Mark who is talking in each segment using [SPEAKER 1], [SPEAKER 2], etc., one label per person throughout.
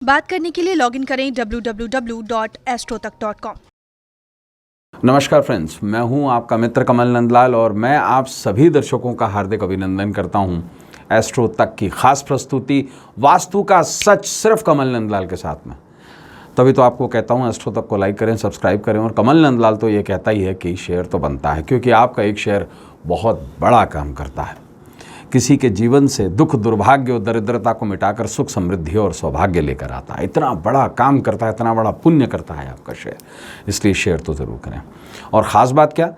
[SPEAKER 1] बात करने के लिए लॉगिन करें www.astrotak.com।
[SPEAKER 2] नमस्कार फ्रेंड्स, मैं हूं आपका मित्र कमल नंदलाल और मैं आप सभी दर्शकों का हार्दिक अभिनंदन करता हूं एस्ट्रो तक की खास प्रस्तुति वास्तु का सच सिर्फ कमल नंदलाल के साथ में। तभी तो आपको कहता हूं एस्ट्रो तक को लाइक करें, सब्सक्राइब करें। और कमल नंदलाल तो ये कहता ही है कि शेयर तो बनता है, क्योंकि आपका एक शेयर बहुत बड़ा काम करता है। किसी के जीवन से दुख, दुर्भाग्य और दरिद्रता को मिटाकर सुख, समृद्धि और सौभाग्य लेकर आता है। इतना बड़ा काम करता है, इतना बड़ा पुण्य करता है आपका शेयर, इसलिए शेयर तो ज़रूर करें। और ख़ास बात क्या,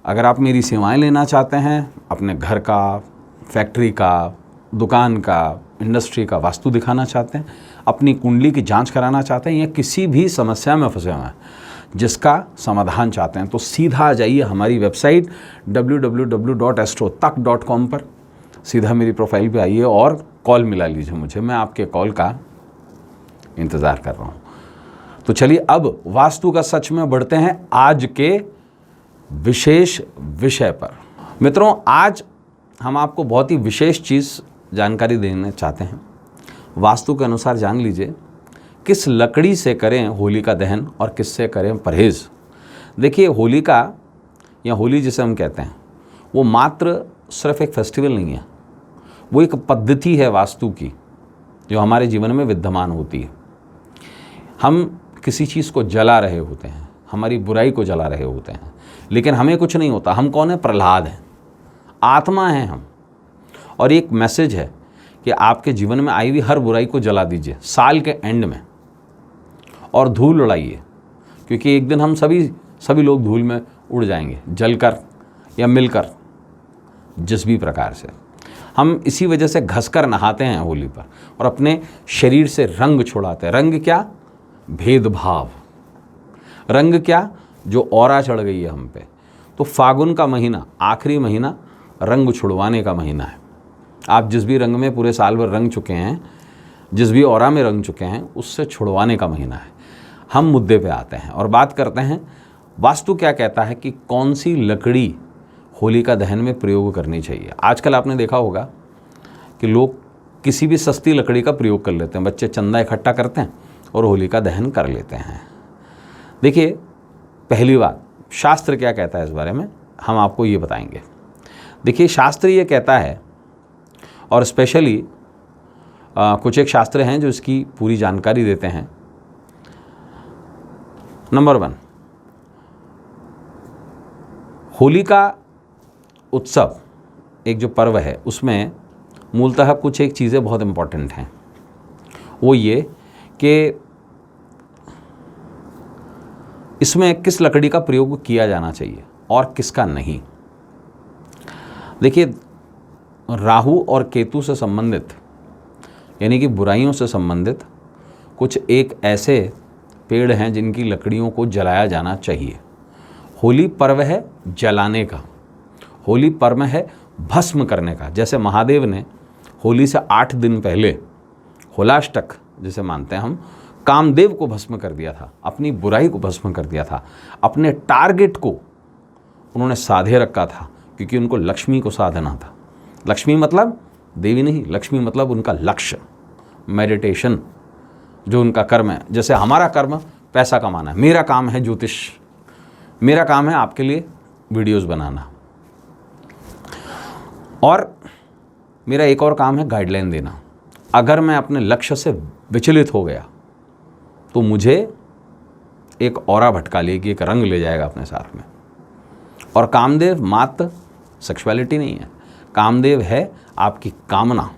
[SPEAKER 2] अगर आप मेरी सेवाएं लेना चाहते हैं, अपने घर का, फैक्ट्री का, दुकान का, इंडस्ट्री का वास्तु दिखाना चाहते हैं, अपनी कुंडली की जांच कराना चाहते हैं, या किसी भी समस्या में फंसे हुए हैं जिसका समाधान चाहते हैं, तो सीधा आ जाइए हमारी वेबसाइट www.astrotak.com पर। सीधा मेरी प्रोफाइल पे आइए और कॉल मिला लीजिए मुझे, मैं आपके कॉल का इंतज़ार कर रहा हूँ। तो चलिए अब वास्तु का सच में बढ़ते हैं आज के विशेष विषय पर। मित्रों, आज हम आपको बहुत ही विशेष चीज़ जानकारी देना चाहते हैं। वास्तु के अनुसार जान लीजिए किस लकड़ी से करें होली का दहन और किससे करें परहेज़। देखिए, होली का या होली जिसे हम कहते हैं, वो मात्र सिर्फ एक फेस्टिवल नहीं है, वो एक पद्धति है वास्तु की जो हमारे जीवन में विद्यमान होती है। हम किसी चीज़ को जला रहे होते हैं, हमारी बुराई को जला रहे होते हैं, लेकिन हमें कुछ नहीं होता। हम कौन है? प्रहलाद हैं, आत्मा हैं हम। और एक मैसेज है कि आपके जीवन में आई हुई हर बुराई को जला दीजिए साल के एंड में और धूल उड़ाइए, क्योंकि एक दिन हम सभी लोग धूल में उड़ जाएंगे, जलकर या मिलकर, जिस भी प्रकार से। हम इसी वजह से घसकर नहाते हैं होली पर और अपने शरीर से रंग छुड़ाते हैं। रंग क्या? भेदभाव। रंग क्या? जो ऑरा चढ़ गई है हम पे। तो फागुन का महीना, आखिरी महीना, रंग छुड़वाने का महीना है। आप जिस भी रंग में पूरे साल भर रंग चुके हैं, जिस भी ऑरा में रंग चुके हैं, उससे छुड़वाने का महीना है। हम मुद्दे पे आते हैं और बात करते हैं वास्तु क्या कहता है कि कौन सी लकड़ी होली का दहन में प्रयोग करनी चाहिए। आजकल आपने देखा होगा कि लोग किसी भी सस्ती लकड़ी का प्रयोग कर लेते हैं। बच्चे चंदा इकट्ठा करते हैं और होली का दहन कर लेते हैं। देखिए, पहली बात, शास्त्र क्या कहता है इस बारे में, हम आपको ये बताएंगे। देखिए, शास्त्र ये कहता है, और स्पेशली कुछ एक शास्त्र हैं जो इसकी पूरी जानकारी देते हैं। नंबर 1, होली का उत्सव, एक जो पर्व है, उसमें मूलतः कुछ एक चीज़ें बहुत इम्पॉर्टेंट हैं। वो ये कि इसमें किस लकड़ी का प्रयोग किया जाना चाहिए और किसका नहीं। देखिए, राहु और केतु से संबंधित, यानी कि बुराइयों से संबंधित कुछ एक ऐसे पेड़ हैं जिनकी लकड़ियों को जलाया जाना चाहिए। होली पर्व है जलाने का, होली पर्व है भस्म करने का। जैसे महादेव ने होली से 8 दिन पहले होलाष्टक, जिसे मानते हैं हम, कामदेव को भस्म कर दिया था, अपनी बुराई को भस्म कर दिया था। अपने टारगेट को उन्होंने साधे रखा था, क्योंकि उनको लक्ष्मी को साधना था। लक्ष्मी मतलब देवी नहीं, लक्ष्मी मतलब उनका लक्ष्य, मेडिटेशन, जो उनका कर्म है। जैसे हमारा कर्म पैसा कमाना है, मेरा काम है ज्योतिष, मेरा काम है आपके लिए वीडियोस बनाना, और मेरा एक और काम है गाइडलाइन देना। अगर मैं अपने लक्ष्य से विचलित हो गया तो मुझे एक ऑरा भटका लेगी, एक रंग ले जाएगा अपने साथ में। और कामदेव मात्र सेक्सुअलिटी नहीं है, कामदेव है आपकी कामना।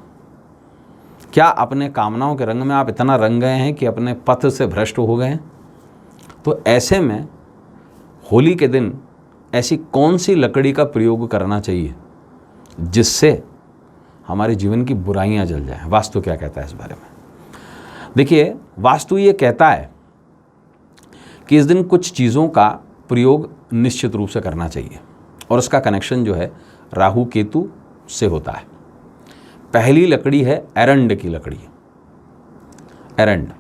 [SPEAKER 2] क्या अपने कामनाओं के रंग में आप इतना रंग गए हैं कि अपने पथ से भ्रष्ट हो गए हैं? तो ऐसे में होली के दिन ऐसी कौन सी लकड़ी का प्रयोग करना चाहिए जिससे हमारे जीवन की बुराइयां जल जाएं? वास्तु क्या कहता है इस बारे में? देखिए, वास्तु ये कहता है कि इस दिन कुछ चीज़ों का प्रयोग निश्चित रूप से करना चाहिए, और उसका कनेक्शन जो है राहु केतु से होता है। पहली लकड़ी है एरंड की लकड़ी, एरंड।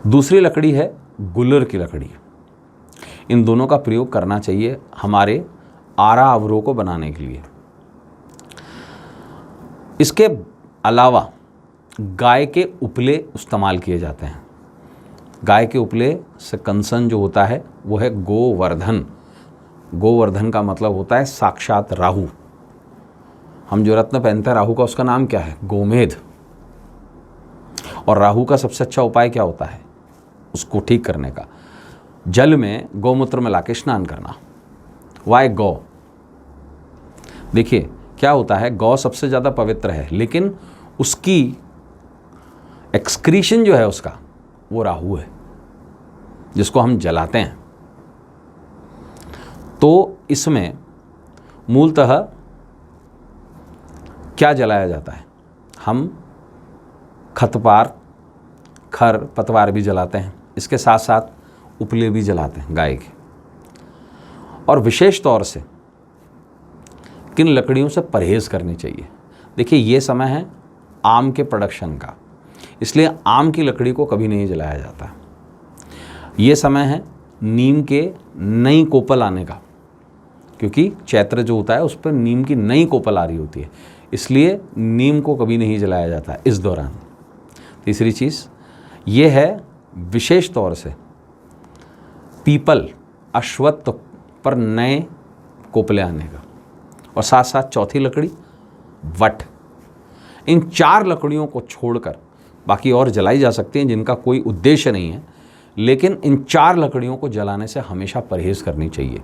[SPEAKER 2] दूसरी लकड़ी है गुलर की लकड़ी। इन दोनों का प्रयोग करना चाहिए हमारे आरा अवरोह को बनाने के लिए। इसके अलावा गाय के उपले इस्तेमाल किए जाते हैं। गाय के उपले से कंसर्न जो होता है वो है गोवर्धन। गोवर्धन का मतलब होता है साक्षात राहु। हम जो रत्न पहनते हैं राहु का, उसका नाम क्या है? गोमेध। और राहु का सबसे अच्छा उपाय क्या होता है उसको ठीक करने का? जल में गौमूत्र में लाके स्नान करना। वाय गौ? देखिए क्या होता है, गौ सबसे ज़्यादा पवित्र है, लेकिन उसकी एक्सक्रीशन जो है उसका, वो राहु है जिसको हम जलाते हैं। तो इसमें मूलतः क्या जलाया जाता है? हम खतपार, खर पतवार भी जलाते हैं, इसके साथ साथ उपले भी जलाते हैं गाय के। और विशेष तौर से किन लकड़ियों से परहेज़ करनी चाहिए? देखिए ये समय है आम के प्रोडक्शन का, इसलिए आम की लकड़ी को कभी नहीं जलाया जाता। ये समय है नीम के नई कोपल आने का, क्योंकि चैत्र जो होता है उस पर नीम की नई कोपल आ रही होती है, इसलिए नीम को कभी नहीं जलाया जाता इस दौरान। तीसरी चीज़ ये है विशेष तौर से पीपल, अश्वत्थ पर नए कोपले आने का। और साथ साथ चौथी लकड़ी वट। इन 4 लकड़ियों को छोड़कर बाकी और जलाई जा सकती हैं जिनका कोई उद्देश्य नहीं है, लेकिन इन 4 लकड़ियों को जलाने से हमेशा परहेज़ करनी चाहिए,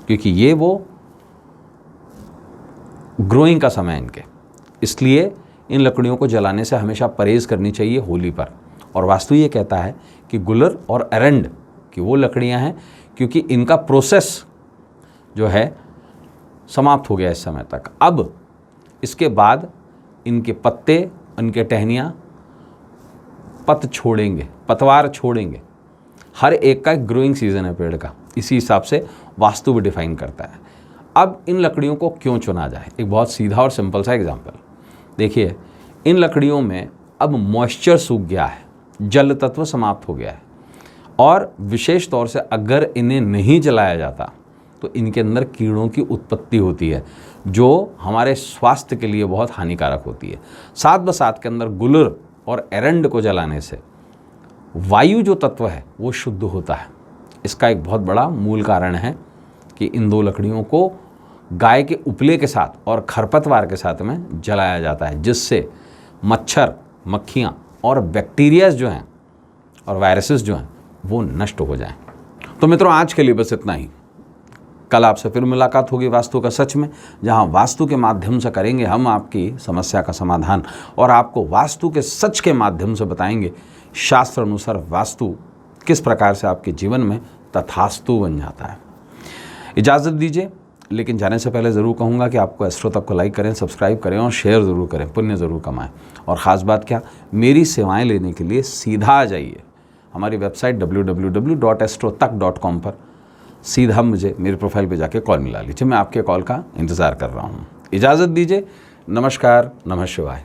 [SPEAKER 2] क्योंकि ये वो ग्रोइंग का समय है इनके, इसलिए इन लकड़ियों को जलाने से हमेशा परहेज़ करनी चाहिए होली पर। और वास्तु ये कहता है कि गुलर और एरंड की वो लकड़ियां हैं क्योंकि इनका प्रोसेस जो है समाप्त हो गया इस समय तक। अब इसके बाद इनके पत्ते, इनके टहनियाँ पत छोड़ेंगे, पतवार छोड़ेंगे। हर एक का एक ग्रोइंग सीजन है पेड़ का, इसी हिसाब से वास्तु भी डिफाइन करता है। अब इन लकड़ियों को क्यों चुना जाए? एक बहुत सीधा और सिंपल सा एग्जाम्पल देखिए। इन लकड़ियों में अब मॉइस्चर सूख गया है, जल तत्व समाप्त हो गया है, और विशेष तौर से अगर इन्हें नहीं जलाया जाता तो इनके अंदर कीड़ों की उत्पत्ति होती है जो हमारे स्वास्थ्य के लिए बहुत हानिकारक होती है। साथ बसात के अंदर गुलर और एरंड को जलाने से वायु जो तत्व है वो शुद्ध होता है। इसका एक बहुत बड़ा मूल कारण है कि इन 2 लकड़ियों को गाय के उपले के साथ और खरपतवार के साथ में जलाया जाता है, जिससे मच्छर, मक्खियाँ और बैक्टीरियाज जो हैं और वायरसेस जो हैं वो नष्ट हो जाएं। तो मित्रों आज के लिए बस इतना ही। कल आपसे फिर मुलाकात होगी वास्तु का सच में, जहां वास्तु के माध्यम से करेंगे हम आपकी समस्या का समाधान और आपको वास्तु के सच के माध्यम से बताएंगे शास्त्र अनुसार वास्तु किस प्रकार से आपके जीवन में तथास्तु बन जाता है। इजाज़त दीजिए, लेकिन जाने से पहले ज़रूर कहूँगा कि आपको एस्ट्रो तक को लाइक करें, सब्सक्राइब करें और शेयर ज़रूर करें, पुण्य ज़रूर कमाएं। और ख़ास बात क्या, मेरी सेवाएं लेने के लिए सीधा आ जाइए हमारी वेबसाइट www.astrotak.com पर। सीधा मुझे मेरे प्रोफाइल पे जाके कॉल मिला लीजिए, मैं आपके कॉल का इंतज़ार कर रहा हूँ। इजाज़त दीजिए, नमस्कार, नमः शिवाय।